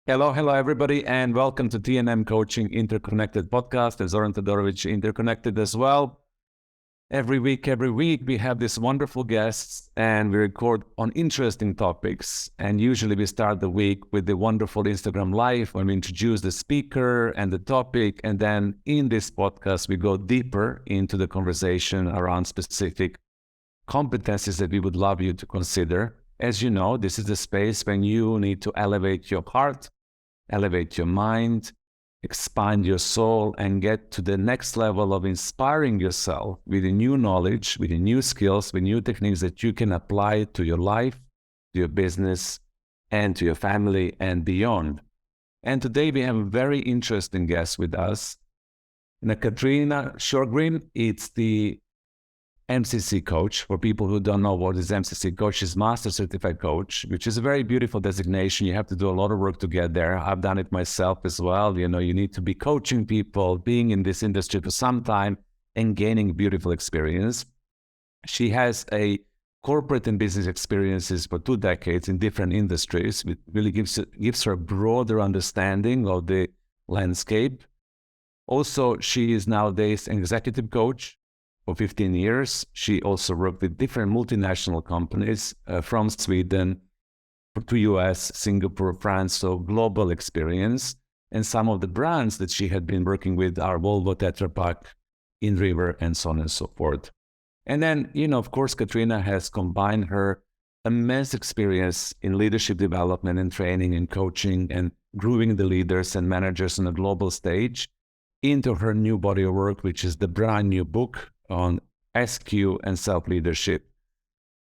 Hello, everybody, and welcome to TNM Coaching Interconnected Podcast. As Zoran Todorovic Interconnected as well. Every week, we have these wonderful guests, and we record on interesting topics. And usually we start the week with the wonderful Instagram Live when we introduce the speaker and the topic. And then in this podcast, we go deeper into the conversation around specific competencies that we would love you to consider. As you know, this is the space when you need to elevate your heart, elevate your mind, expand your soul, and get to the next level of inspiring yourself with the new knowledge, with the new skills, with new techniques that you can apply to your life, to your business, and to your family and beyond. And today we have a very interesting guest with us. Catharina Sjögren, it's the MCC coach. For people who don't know what is MCC coach, is Master Certified Coach, which is a very beautiful designation. You have to do a lot of work to get there. I've done it myself as well. You need to be coaching people, being in this industry for some time and gaining beautiful experience. She has a corporate and business experiences for 2 decades in different industries, which really gives her a broader understanding of the landscape. Also, she is nowadays an executive coach. For 15 years, she also worked with different multinational companies from Sweden to US, Singapore, France, so global experience. And some of the brands that she had been working with are Volvo, Tetra Pak, In River, and so on and so forth. And then, of course, Catharina has combined her immense experience in leadership development and training and coaching and grooming the leaders and managers on a global stage into her new body of work, which is the brand new book on SQ and self-leadership.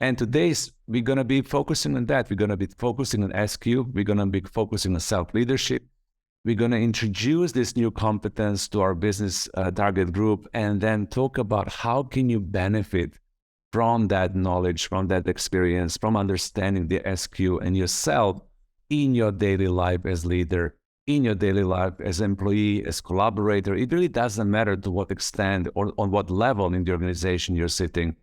And today we're going to be focusing on that. We're going to be focusing on SQ. We're going to be focusing on self-leadership. We're going to introduce this new competence to our business target group, and then talk about how can you benefit from that knowledge, from that experience, from understanding the SQ and yourself in your daily life as leader, in your daily life as employee, as collaborator. It really doesn't matter to what extent or on what level in the organization you're sitting.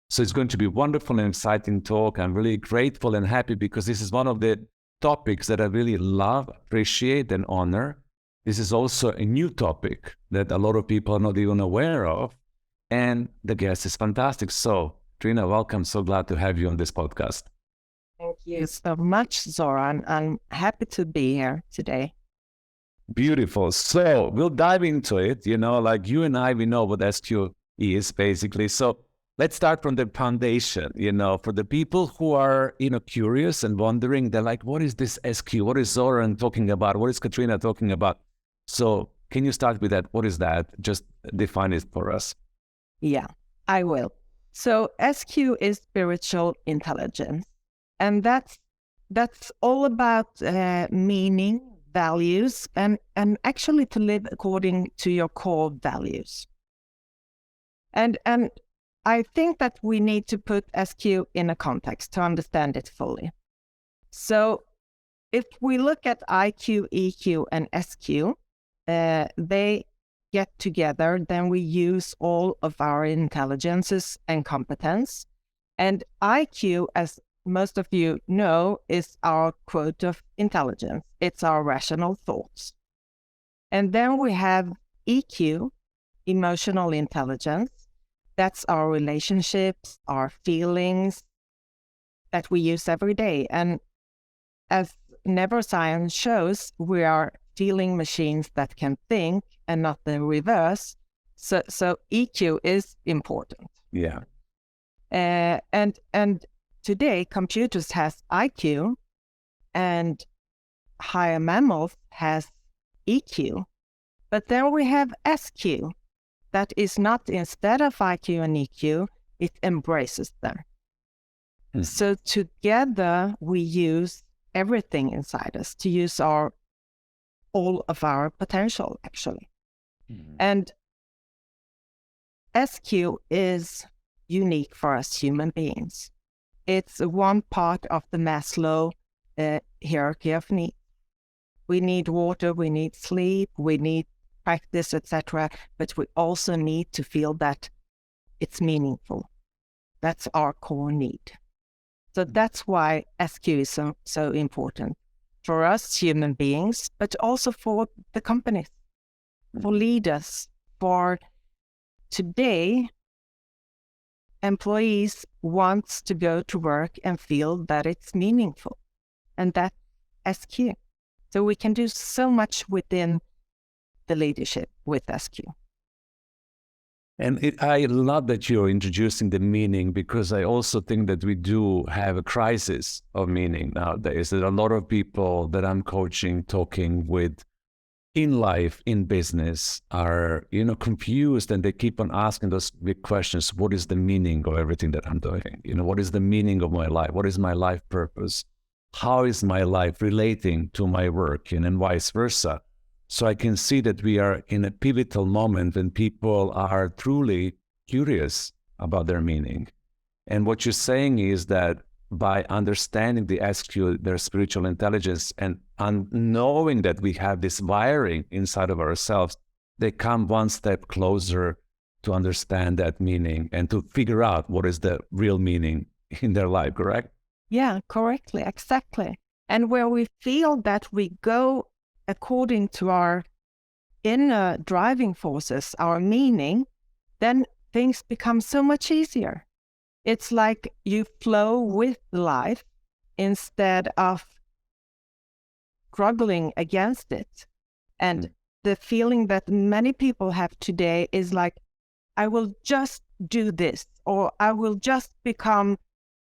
So it's going to be wonderful and exciting talk. I'm really grateful and happy because this is one of the topics that I really love, appreciate, and honor. This is also a new topic that a lot of people are not even aware of. And the guest is fantastic. So, Trina, welcome. So glad to have you on this podcast. Thank you so much, Zoran. I'm happy to be here today. Beautiful. So we'll dive into it. Like you and I, we know what SQ is basically. So let's start from the foundation. For the people who are, curious and wondering, they're like, what is this SQ? What is Zoran talking about? What is Catharina talking about? So can you start with that? What is that? Just define it for us. Yeah, I will. So SQ is spiritual intelligence. And that's all about meaning, values, and actually to live according to your core values. And I think that we need to put SQ in a context to understand it fully. So if we look at IQ, EQ, and SQ, they get together, then we use all of our intelligences and competence. And IQ, as most of you know, is our quote of intelligence. It's our rational thoughts. And then we have EQ, emotional intelligence. That's our relationships, our feelings that we use every day. And as neuroscience shows, we are feeling machines that can think and not the reverse. So EQ is important. Yeah. And today, computers has IQ, and higher mammals has EQ. But then we have SQ. That is not instead of IQ and EQ, it embraces them. So together, we use everything inside us to use all of our potential, actually. And SQ is unique for us human beings. It's one part of the Maslow hierarchy of needs. We need water, we need sleep, we need practice, etc. But we also need to feel that it's meaningful. That's our core need. So that's why SQ is so important for us human beings, but also for the companies, for leaders, for today, employees want to go to work and feel that it's meaningful, and that's SQ. So we can do so much within the leadership with SQ. And I love that you're introducing the meaning, because I also think that we do have a crisis of meaning nowadays. There are a lot of people that I'm coaching, talking with in life, in business, are, confused, and they keep on asking those big questions. What is the meaning of everything that I'm doing? What is the meaning of my life? What is my life purpose? How is my life relating to my work, and vice versa? So I can see that we are in a pivotal moment when people are truly curious about their meaning. And what you're saying is that by understanding the SQ, their spiritual intelligence, and knowing that we have this wiring inside of ourselves, they come one step closer to understand that meaning and to figure out what is the real meaning in their life, correct? Yeah, correctly, exactly. And where we feel that we go according to our inner driving forces, our meaning, then things become so much easier. It's like you flow with life instead of struggling against it. And the feeling that many people have today is like, I will just do this, or I will just become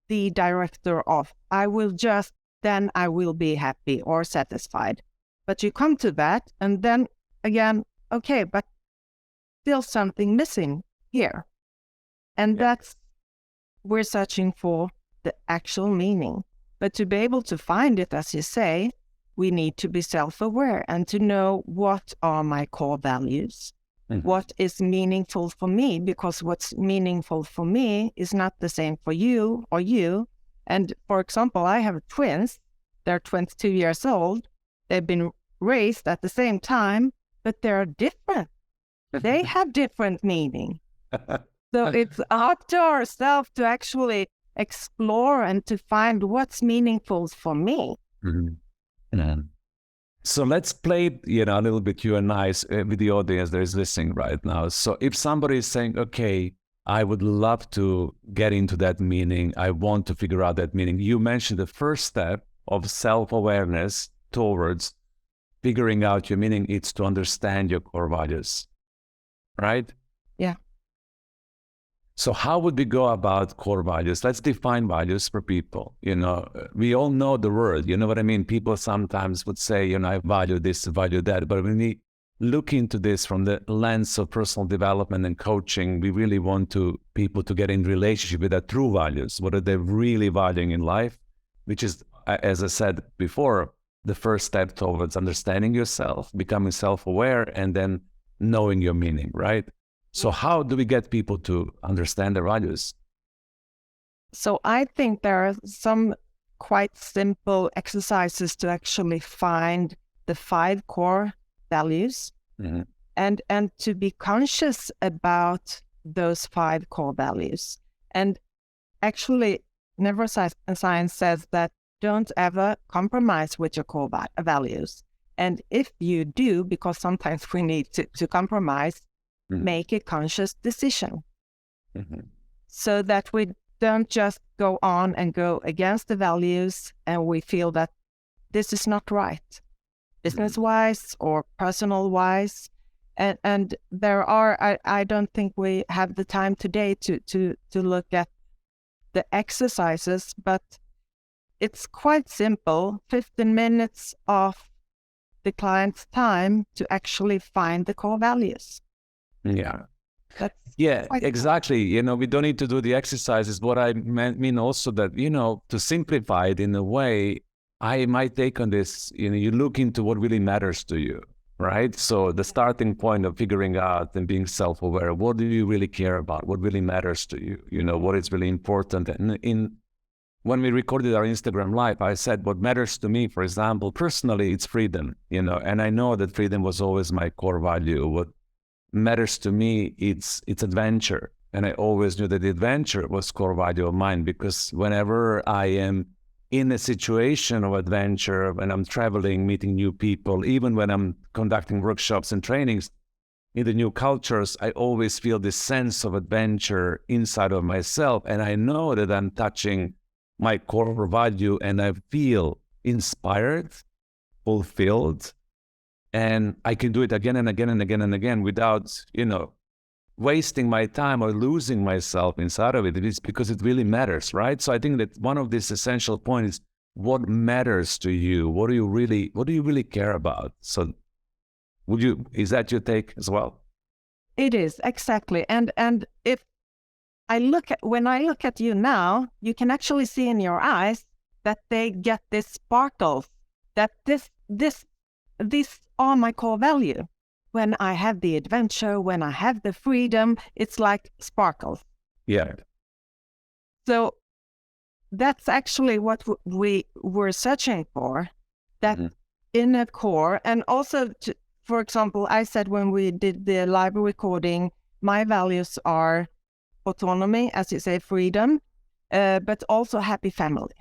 the director of, then I will be happy or satisfied. But you come to that, and then again, okay, but still something missing here. And that's, we're searching for the actual meaning. But to be able to find it, as you say, we need to be self-aware and to know what are my core values, what is meaningful for me, because what's meaningful for me is not the same for you or you. And for example, I have twins. They're 22 years old. They've been raised at the same time, but they're different. They have different meaning. So it's up to ourselves to actually explore and to find what's meaningful for me. So let's play, a little bit you and I with the audience that is listening right now. So if somebody is saying, okay, I would love to get into that meaning, I want to figure out that meaning. You mentioned the first step of self-awareness towards figuring out your meaning. It's to understand your core values, right? Yeah. So how would we go about core values? Let's define values for people. We all know the word, you know what I mean? People sometimes would say, I value this, value that. But when we look into this from the lens of personal development and coaching, we really want people to get in relationship with their true values. What are they really valuing in life? Which is, as I said before, the first step towards understanding yourself, becoming self-aware, and then knowing your meaning, right? So how do we get people to understand their values? So I think there are some quite simple exercises to actually find the 5 core values and to be conscious about those 5 core values. And actually, neuroscience says that don't ever compromise with your core values. And if you do, because sometimes we need to compromise, make a conscious decision so that we don't just go on and go against the values and we feel that this is not right, business-wise or personal-wise. And there are, I don't think we have the time today to look at the exercises, but it's quite simple, 15 minutes of the client's time to actually find the core values. Yeah, exactly. We don't need to do the exercises. What I mean also that, to simplify it in a way, I might take on this, you look into what really matters to you, right? So the starting point of figuring out and being self-aware, what do you really care about? What really matters to you? What is really important? And when we recorded our Instagram live, I said what matters to me, for example, personally, it's freedom, and I know that freedom was always my core value. What matters to me, it's adventure. And I always knew that the adventure was core value of mine, because whenever I am in a situation of adventure, when I'm traveling, meeting new people, even when I'm conducting workshops and trainings in the new cultures, I always feel this sense of adventure inside of myself. And I know that I'm touching my core value, and I feel inspired, fulfilled, and I can do it again and again and again and again without, wasting my time or losing myself inside of it. It is because it really matters, right? So I think that one of these essential points is what matters to you. What do you really care about? So is that your take as well? It is, exactly. And if when I look at you now, you can actually see in your eyes that they get this sparkle, that these are my core value. When I have the adventure, when I have the freedom, it's like sparkles. Yeah. So that's actually what we were searching for, that inner core. And also, for example, I said when we did the live recording, my values are autonomy, as you say, freedom, but also happy family.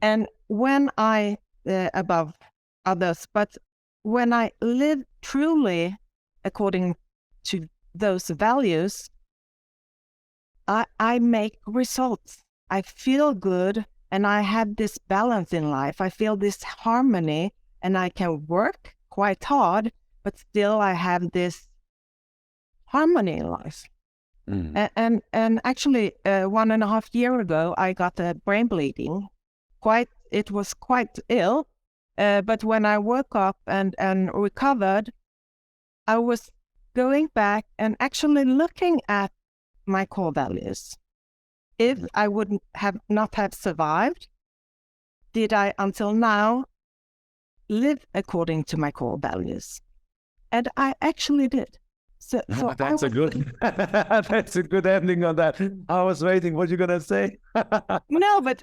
And when I, above others, but when I live truly according to those values, I make results. I feel good, and I have this balance in life. I feel this harmony, and I can work quite hard, but still I have this harmony in life. And actually, 1.5 years ago, I got a brain bleeding. It was quite ill. But when I woke up and recovered, I was going back and actually looking at my core values. If I would not have survived, did I until now live according to my core values? And I actually did. So that's a good ending on that. I was waiting. What are you gonna say? No, but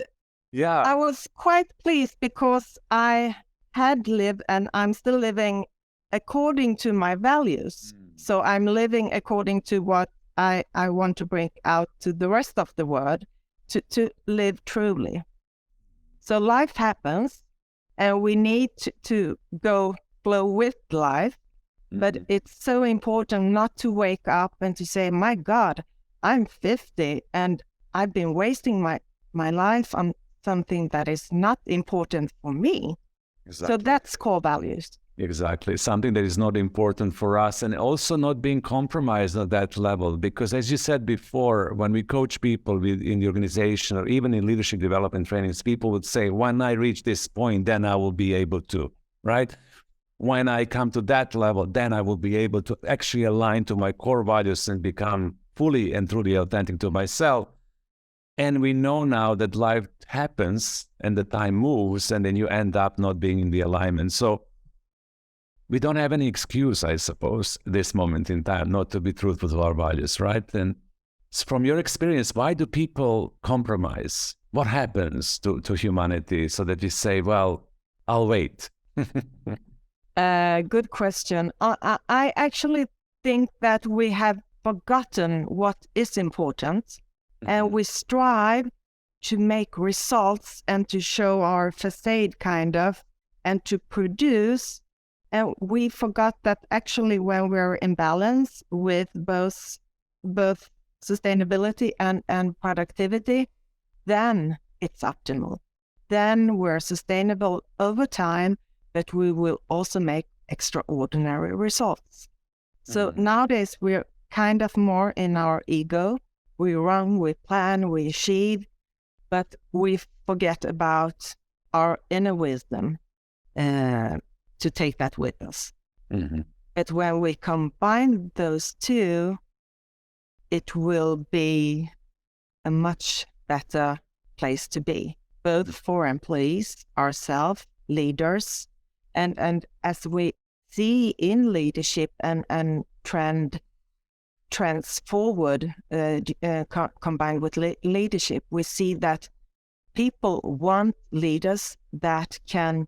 yeah, I was quite pleased because I had lived, and I'm still living according to my values. So I'm living according to what I want to bring out to the rest of the world, to live truly. So life happens, and we need to go flow with life. But it's so important not to wake up and to say, my God, I'm 50 and I've been wasting my life on something that is not important for me. Exactly. So that's core values. Exactly. Something that is not important for us, and also not being compromised at that level. Because as you said before, when we coach people in the organization or even in leadership development trainings, people would say, when I reach this point, then I will be able to, right? When I come to that level, then I will be able to actually align to my core values and become fully and truly authentic to myself. And we know now that life happens and the time moves, and then you end up not being in the alignment. So we don't have any excuse, I suppose, this moment in time, not to be truthful to our values, right? And from your experience, why do people compromise? What happens to humanity so that we say, well, I'll wait? Good question. I actually think that we have forgotten what is important, and we strive to make results and to show our facade, kind of, and to produce. And we forgot that actually when we're in balance with both sustainability and productivity, then it's optimal. Then we're sustainable over time, but we will also make extraordinary results. So nowadays we're kind of more in our ego. We run, we plan, we achieve, but we forget about our inner wisdom to take that with us. But when we combine those two, it will be a much better place to be, both for employees, ourselves, leaders, and as we see in leadership and trends forward, combined with leadership, we see that people want leaders that can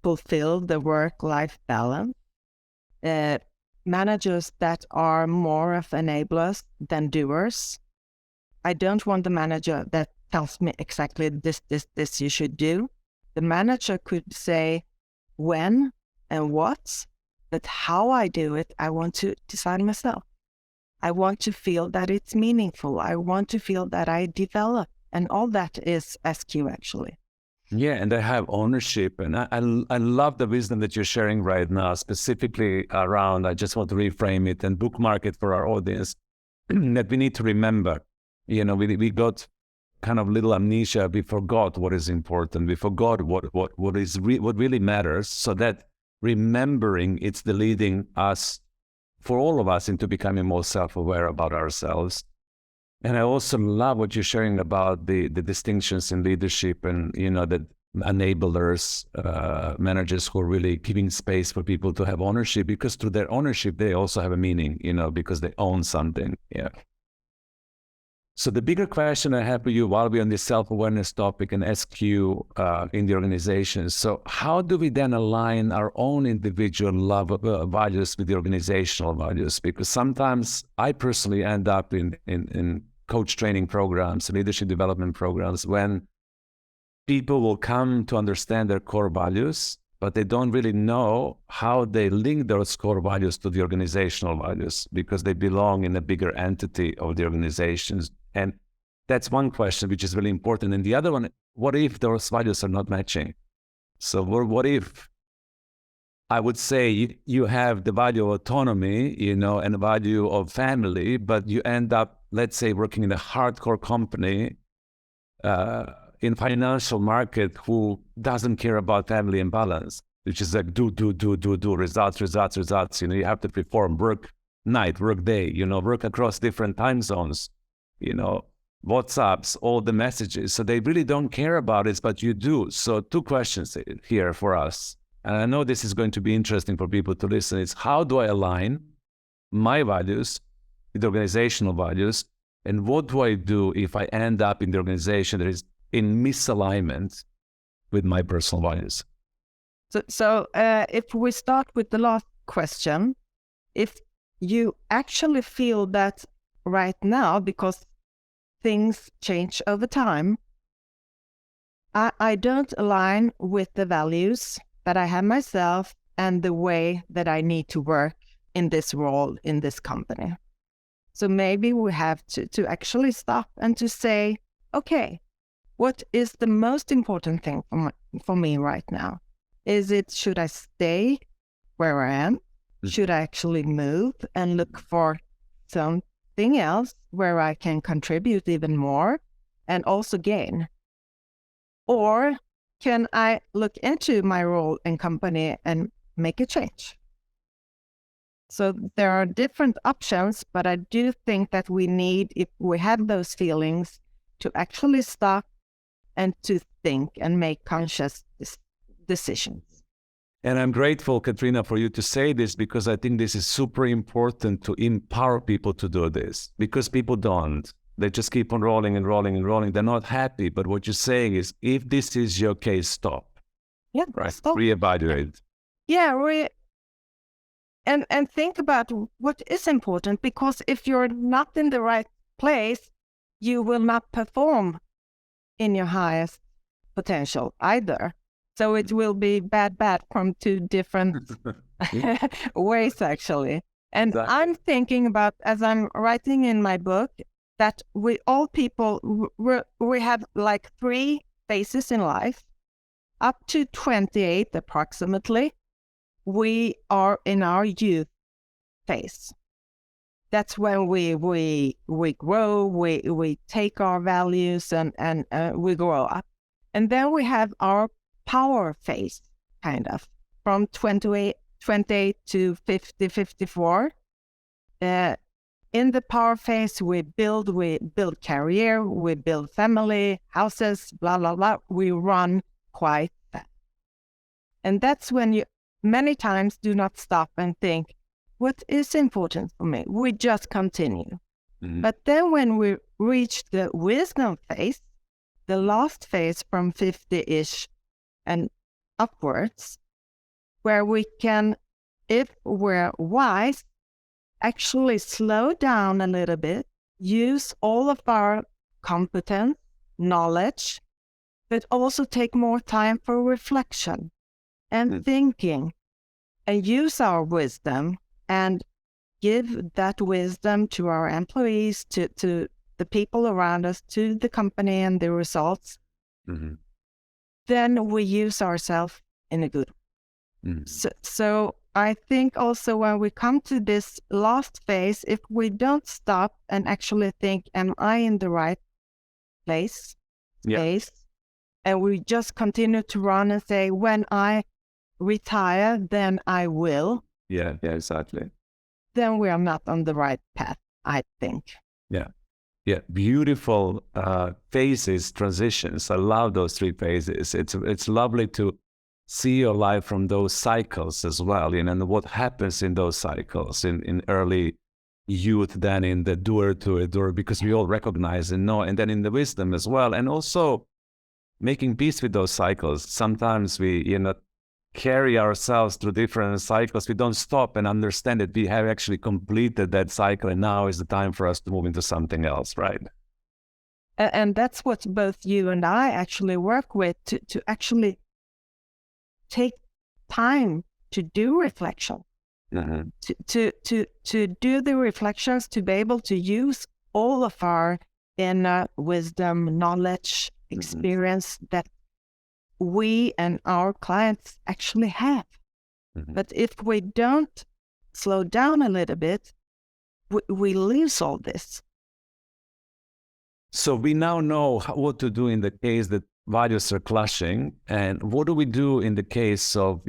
fulfill the work-life balance, managers that are more of enablers than doers. I don't want the manager that tells me exactly this you should do. The manager could say when and what, but how I do it, I want to decide myself. I want to feel that it's meaningful. I want to feel that I develop, and all that is SQ actually. Yeah, and I have ownership, and I love the wisdom that you're sharing right now, specifically around, I just want to reframe it and bookmark it for our audience, that we need to remember, we got kind of little amnesia. We forgot what is important. We forgot what really matters, so that remembering, it's the leading us, for all of us, into becoming more self-aware about ourselves. And I also love what you're sharing about the distinctions in leadership, and the enablers, managers who are really giving space for people to have ownership, because through their ownership they also have a meaning, because they own something. Yeah. So the bigger question I have for you, while we're on this self-awareness topic and SQ in the organization, so how do we then align our own individual values with the organizational values? Because sometimes I personally end up in coach training programs, leadership development programs, when people will come to understand their core values, but they don't really know how they link those core values to the organizational values, because they belong in a bigger entity of the organizations. And that's one question, which is really important. And the other one, what if those values are not matching? So what if, I would say, you have the value of autonomy, and the value of family, but you end up, let's say, working in a hardcore company, in financial market, who doesn't care about family and balance, which is like do, results. You have to perform, work night, work day, work across different time zones, WhatsApps, all the messages. So they really don't care about it, but you do. So two questions here for us. And I know this is going to be interesting for people to listen. It's, how do I align my values with organizational values? And what do I do if I end up in the organization that is in misalignment with my personal values? So if we start with the last question, if you actually feel that right now, because things change over time, I don't align with the values that I have myself and the way that I need to work in this role in this company. So maybe we have to actually stop and to say, okay, what is the most important thing for me right now? Should I stay where I am? Should I actually move and look for something else where I can contribute even more and also gain? Or can I look into my role in company and make a change? So there are different options, but I do think that we need, if we have those feelings, to actually stop and to think and make conscious decisions. And I'm grateful, Catharina, for you to say this, because I think this is super important to empower people to do this, because people don't. They just keep on rolling and rolling and rolling. They're not happy. But what you're saying is, if this is your case, stop. Yeah, right. Stop. Reevaluate. Yeah, and think about what is important, because if you're not in the right place, you will not perform in your highest potential either. So it will be bad from two different ways, actually. And exactly. I'm thinking about, as I'm writing in my book, that we all people, we have like 3 phases in life. Up to 28 approximately, we are in our youth phase. That's when we grow, we take our values and we grow up. And then we have our power phase, kind of, from 28 to 50, 54. In the power phase, we build career, we build family, houses, blah, blah, blah. We run quite fast. And that's when you many times do not stop and think, what is important for me? We just continue. Mm-hmm. But then when we reach the wisdom phase, the last phase from 50-ish and upwards, where we can, if we're wise, actually slow down a little bit, use all of our competence, knowledge, but also take more time for reflection and thinking, and use our wisdom and give that wisdom to our employees, to the people around us, to the company and the results, then we use ourselves in a good way. So I think also when we come to this last phase, if we don't stop and actually think, am I in the right place, space, and we just continue to run and say, when I retire, then I will. Yeah, exactly. Then we are not on the right path, I think. Yeah, beautiful phases, transitions. I love those 3 phases. It's lovely to see your life from those cycles as well, and what happens in those cycles in early youth, then in the doer to a doer, because we all recognize and know, and then in the wisdom as well, and also making peace with those cycles. Sometimes we carry ourselves through different cycles. We don't stop and understand that we have actually completed that cycle, and now is the time for us to move into something else, right? And that's what both you and I actually work with, to actually take time to do reflection, to do the reflections, to be able to use all of our inner wisdom, knowledge, experience that we and our clients actually have. But if we don't slow down a little bit, we lose all this. So we now know what to do in the case that values are clashing. And what do we do in the case of,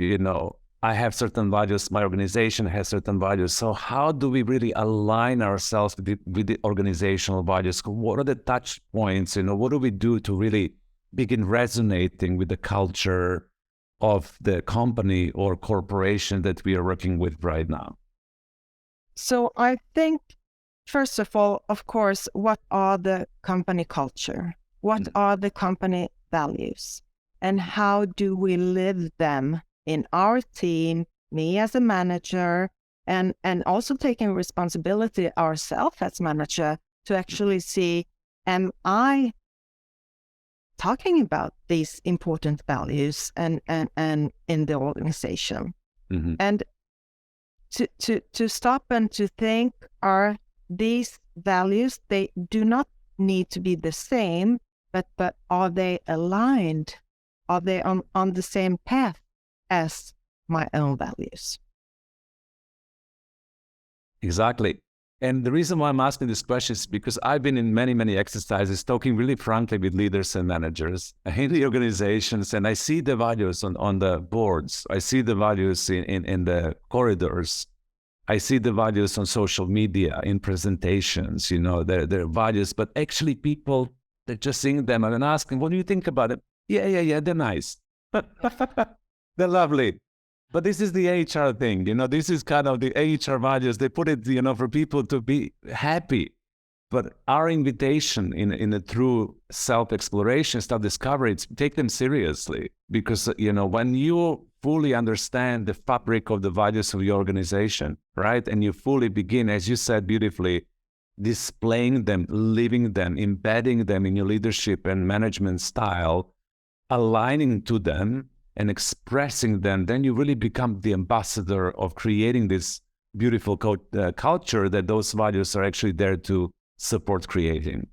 I have certain values, my organization has certain values. So how do we really align ourselves with the organizational values? What are the touch points? What do we do to really begin resonating with the culture of the company or corporation that we are working with right now? So I think, first of all, of course, what are the company culture? What are the company values? And how do we live them in our team, me as a manager, and also taking responsibility ourselves as manager to actually see, am I talking about these important values and in the organization? And to stop and to think, are these values, they do not need to be the same, but are they aligned? Are they on the same path as my own values? Exactly. And the reason why I'm asking this question is because I've been in many, many exercises talking really frankly with leaders and managers in the organizations, and I see the values on the boards. I see the values in the corridors. I see the values on social media, in presentations, their values, but actually people, they're just seeing them and asking, what do you think about it? Yeah, they're nice. They're lovely. But this is the HR thing, this is kind of the HR values. They put it, for people to be happy. But our invitation in a true self-exploration, self-discovery, it's take them seriously. Because, when you fully understand the fabric of the values of your organization, right? And you fully begin, as you said beautifully, displaying them, living them, embedding them in your leadership and management style, aligning to them, and expressing them, then you really become the ambassador of creating this beautiful culture that those values are actually there to support creating.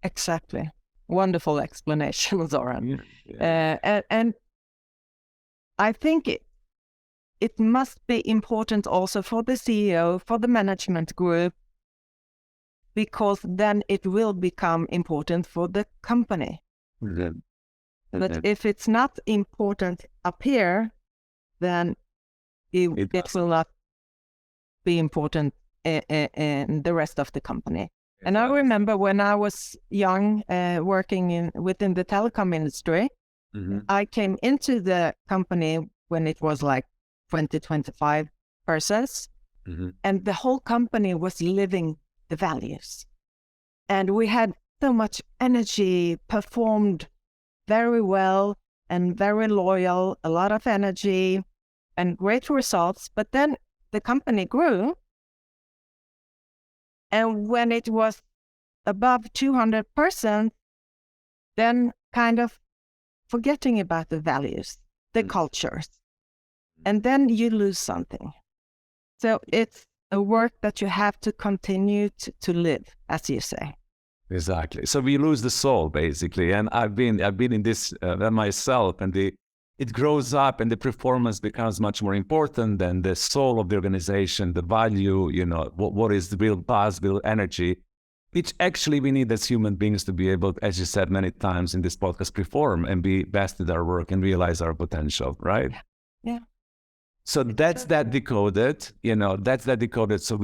Exactly. Wonderful explanation, Zoran. And I think it must be important also for the CEO, for the management group, because then it will become important for the company. But if it's not important up here, then it will not be important in the rest of the company. Exactly. And I remember when I was young, working within the telecom industry, I came into the company when it was like 20-25 persons, and the whole company was living the values. And we had so much energy, performed very well and very loyal, a lot of energy and great results. But then the company grew And when it was above 200%, then kind of forgetting about the values, the cultures, and then you lose something. So it's a work that you have to continue to live, as you say. Exactly. So we lose the soul, basically. And I've been in this myself, and it grows up, and the performance becomes much more important than the soul of the organization, the value, what is the real buzz, real energy, which actually we need as human beings to be able, as you said many times in this podcast, perform and be best at our work and realize our potential, right? Yeah. So that's that decoded, that's that decoded. So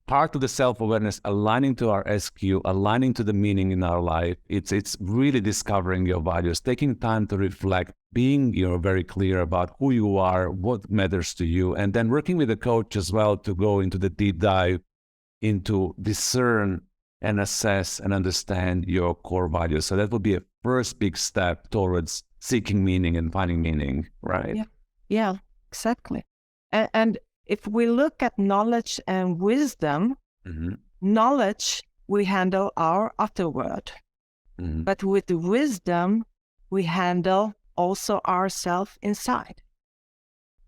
part of the self-awareness, aligning to our SQ, aligning to the meaning in our life, it's really discovering your values, taking time to reflect, being very clear about who you are, what matters to you, and then working with a coach as well to go into the deep dive, into discern and assess and understand your core values. So that would be a first big step towards seeking meaning and finding meaning, right? Yeah, exactly. And if we look at knowledge and wisdom, knowledge, we handle our outer world. But with wisdom, we handle also ourselves inside.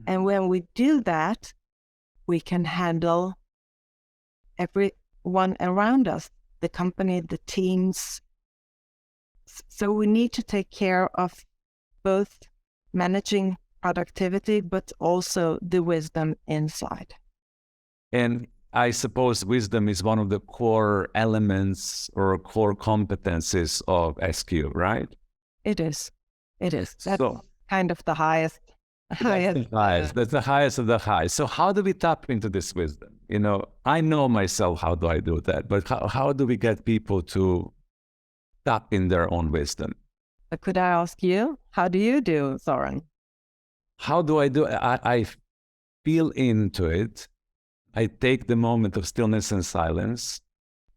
And when we do that, we can handle everyone around us, the company, the teams. So we need to take care of both managing productivity, but also the wisdom inside. And I suppose wisdom is one of the core elements or core competencies of SQ, right? It is. That's kind of the highest. That's the highest of the high. So how do we tap into this wisdom? I know myself, how do I do that? But how do we get people to tap in their own wisdom? Could I ask you, how do you do, Soren? How do I do it? I feel into it. I take the moment of stillness and silence.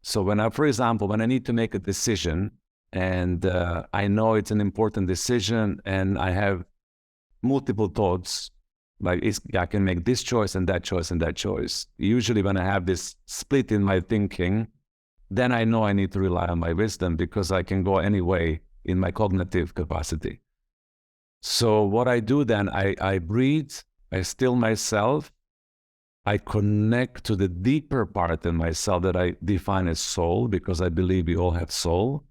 So for example, when I need to make a decision and I know it's an important decision and I have multiple thoughts, like I can make this choice and that choice and that choice. Usually when I have this split in my thinking, then I know I need to rely on my wisdom because I can go any way in my cognitive capacity. So what I do then, I breathe, I still myself, I connect to the deeper part in myself that I define as soul, because I believe we all have soul.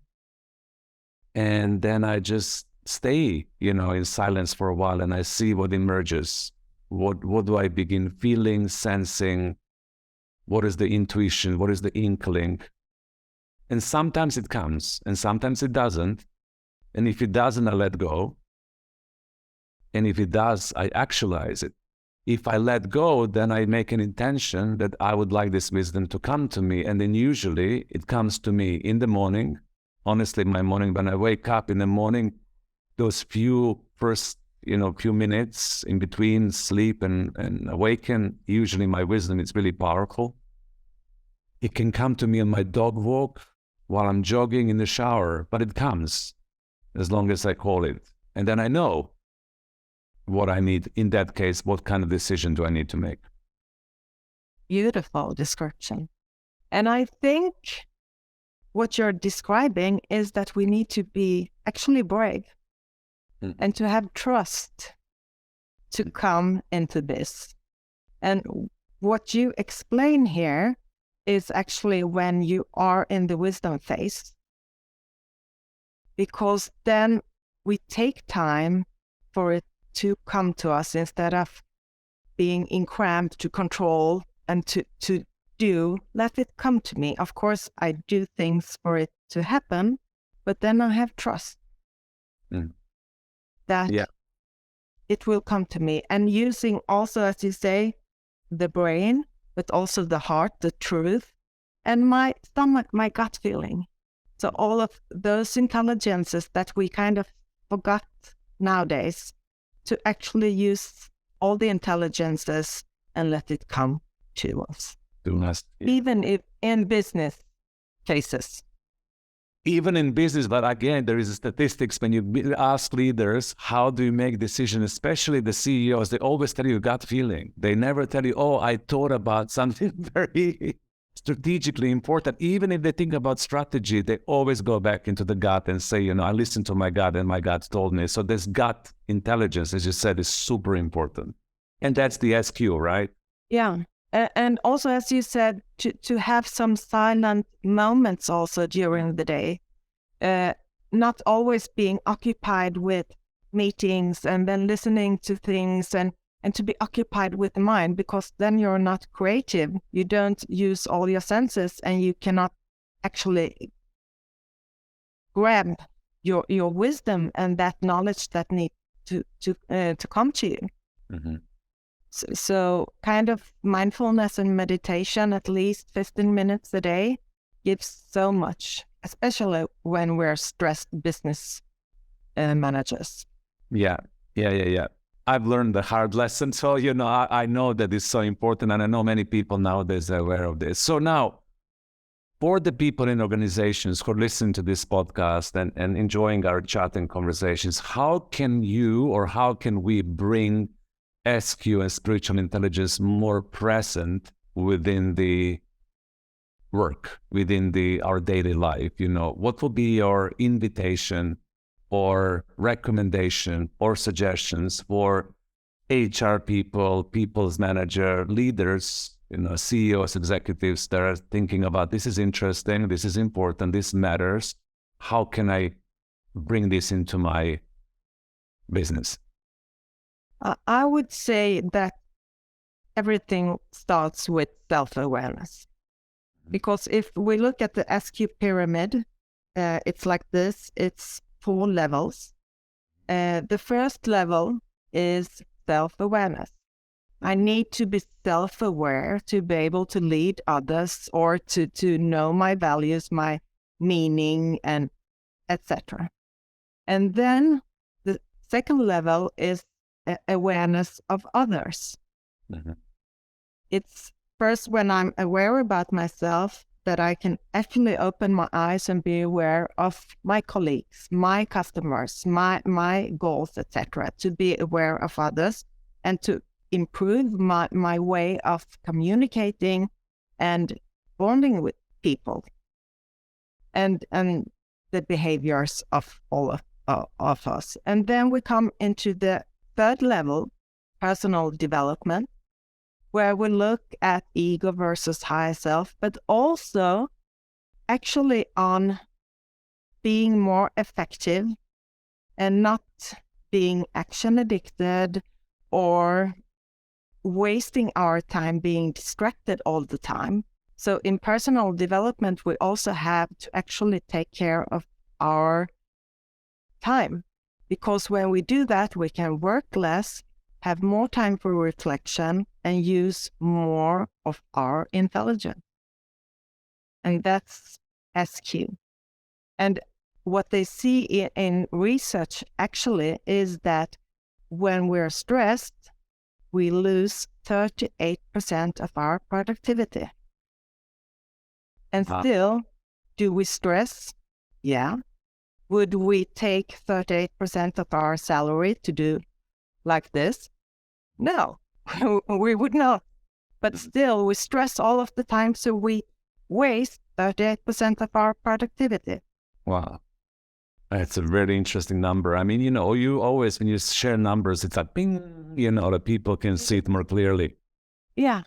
And then I just stay, in silence for a while, and I see what emerges. What do I begin feeling, sensing? What is the intuition? What is the inkling? And sometimes it comes, and sometimes it doesn't. And if it doesn't, I let go. And if it does, I actualize it. If I let go, then I make an intention that I would like this wisdom to come to me. And then usually it comes to me in the morning. Honestly, my morning, when I wake up in the morning, those few minutes in between sleep and awaken, usually my wisdom is really powerful. It can come to me on my dog walk, while I'm jogging, in the shower, but it comes as long as I call it. And then I know what I need. In that case, what kind of decision do I need to make? Beautiful description. And I think what you're describing is that we need to be actually brave and to have trust to come into this. And what you explain here is actually when you are in the wisdom phase, because then we take time for it to come to us instead of being cramped to control and to do. Let it come to me. Of course, I do things for it to happen, but then I have trust that it will come to me. And using also, as you say, the brain, but also the heart, the truth, and my stomach, my gut feeling. So all of those intelligences that we kind of forgot nowadays, to actually use all the intelligences and let it come to us. Even if in business cases. Even in business, but again, there is statistics. When you ask leaders, how do you make decisions, especially the CEOs, they always tell you gut feeling. They never tell you, I thought about something very strategically important. Even if they think about strategy, they always go back into the gut and say, I listened to my gut and my gut told me. So this gut intelligence, as you said, is super important. And that's the SQ, right? Yeah. And also, as you said, to have some silent moments also during the day, not always being occupied with meetings and then listening to things and to be occupied with the mind, because then you're not creative. You don't use all your senses and you cannot actually grab your wisdom and that knowledge that needs to come to you. Mm-hmm. So kind of mindfulness and meditation, at least 15 minutes a day, gives so much, especially when we're stressed business managers. Yeah. I've learned the hard lesson. So, I know that it's so important. And I know many people nowadays are aware of this. So now, for the people in organizations who listen to this podcast and enjoying our chat and conversations, how can we bring SQ and spiritual intelligence more present within the work, within our daily life? What will be your invitation or recommendation or suggestions for HR people, people's manager, leaders, CEOs, executives that are thinking about, this is interesting, this is important, this matters. How can I bring this into my business? I would say that everything starts with self-awareness. Because if we look at the SQ pyramid, it's like this. It's 4 levels. The first level is self-awareness. I need to be self-aware to be able to lead others or to know my values, my meaning, and etc. And then the second level is awareness of others. Mm-hmm. It's first when I'm aware about myself that I can actually open my eyes and be aware of my colleagues, my customers, my goals, etc. To be aware of others and to improve my way of communicating and bonding with people and the behaviors of all of us. And then we come into the third level, personal development, where we look at ego versus higher self, but also actually on being more effective and not being action addicted or wasting our time being distracted all the time. So in personal development, we also have to actually take care of our time, because when we do that, we can work less, have more time for reflection, and use more of our intelligence. And that's SQ. And what they see in research actually is that when we're stressed, we lose 38% of our productivity. And still, do we stress? Yeah. Would we take 38% of our salary to do like this? No, we would not. But still, we stress all of the time, so we waste 38% of our productivity. Wow. It's a very interesting number. I mean, you always, when you share numbers, it's like, bing, the people can see it more clearly. Yeah.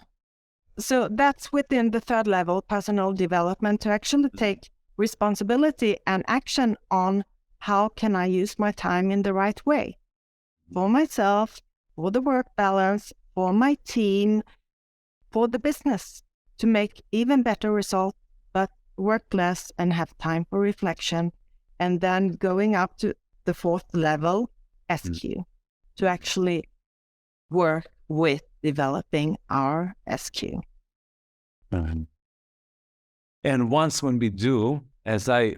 So that's within the third level, personal development, to actually take responsibility and action on how can I use my time in the right way for myself, for the work balance, for my team, for the business, to make even better results, but work less and have time for reflection. And then going up to the fourth level, SQ, to actually work with developing our SQ. And once when we do, as I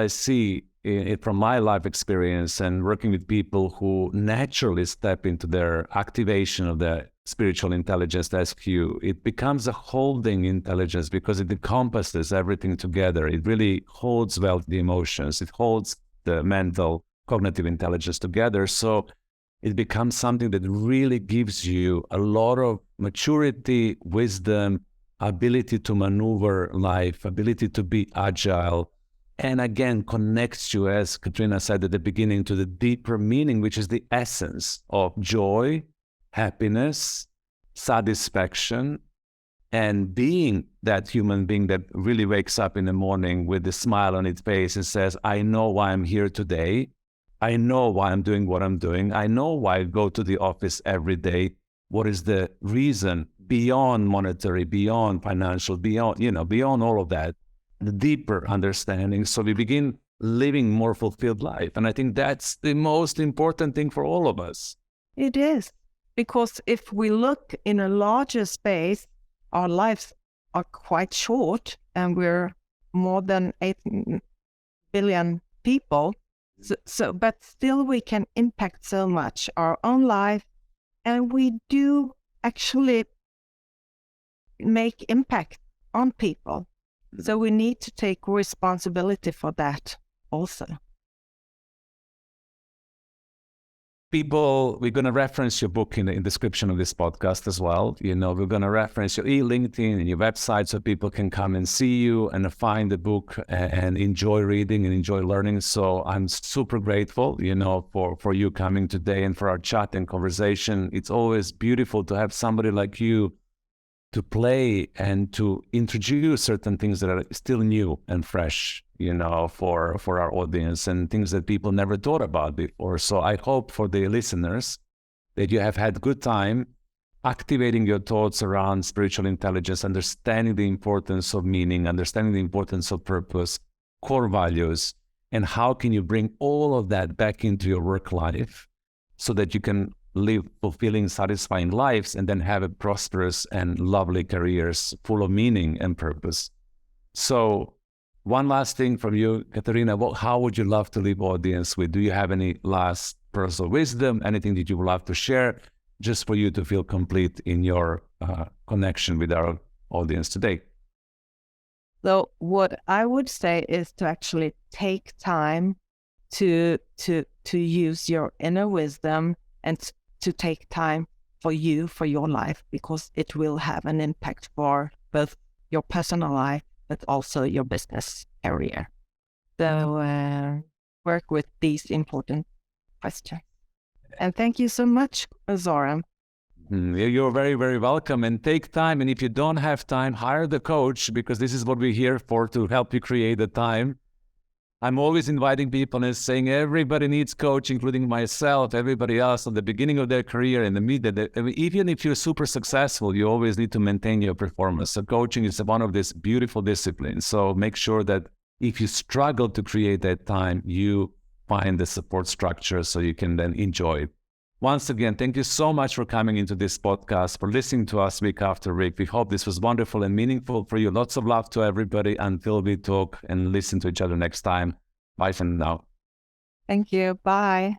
see it from my life experience and working with people who naturally step into their activation of the spiritual intelligence SQ, it becomes a holding intelligence because it encompasses everything together. It really holds well the emotions. It holds the mental, cognitive intelligence together. So it becomes something that really gives you a lot of maturity, wisdom, ability to maneuver life, ability to be agile, and again, connects you, as Catharina said at the beginning, to the deeper meaning, which is the essence of joy, happiness, satisfaction, and being that human being that really wakes up in the morning with a smile on its face and says, I know why I'm here today. I know why I'm doing what I'm doing. I know why I go to the office every day. What is the reason beyond monetary, beyond financial, beyond all of that, the deeper understanding. So we begin living more fulfilled life. And I think that's the most important thing for all of us. It is, because if we look in a larger space, our lives are quite short, and we're more than 8 billion people. But still we can impact so much our own life, and we do actually make impact on people. So we need to take responsibility for that also. People, we're going to reference your book in the description of this podcast as well. We're going to reference your LinkedIn and your website so people can come and see you and find the book and enjoy reading and enjoy learning. So I'm super grateful, for you coming today and for our chat and conversation. It's always beautiful to have somebody like you to play and to introduce certain things that are still new and fresh, for our audience, and things that people never thought about before. So I hope for the listeners that you have had good time activating your thoughts around spiritual intelligence, understanding the importance of meaning, understanding the importance of purpose, core values, and how can you bring all of that back into your work life so that you can live fulfilling, satisfying lives and then have a prosperous and lovely careers full of meaning and purpose. So one last thing from you, Catharina, how would you love to leave audience with? Do you have any last personal wisdom, anything that you would love to share just for you to feel complete in your connection with our audience today? So what I would say is to actually take time to use your inner wisdom and to take time for you, for your life, because it will have an impact for both your personal life, but also your business area. So work with these important questions. And thank you so much, Zoran. You're very, very welcome. And take time. And if you don't have time, hire the coach, because this is what we're here for, to help you create the time. I'm always inviting people and saying everybody needs coach, including myself, everybody else at the beginning of their career, in the middle. Even if you're super successful, you always need to maintain your performance. So coaching is one of these beautiful disciplines. So make sure that if you struggle to create that time, you find the support structure so you can then enjoy it. Once again, thank you so much for coming into this podcast, for listening to us week after week. We hope this was wonderful and meaningful for you. Lots of love to everybody until we talk and listen to each other next time. Bye for now. Thank you. Bye.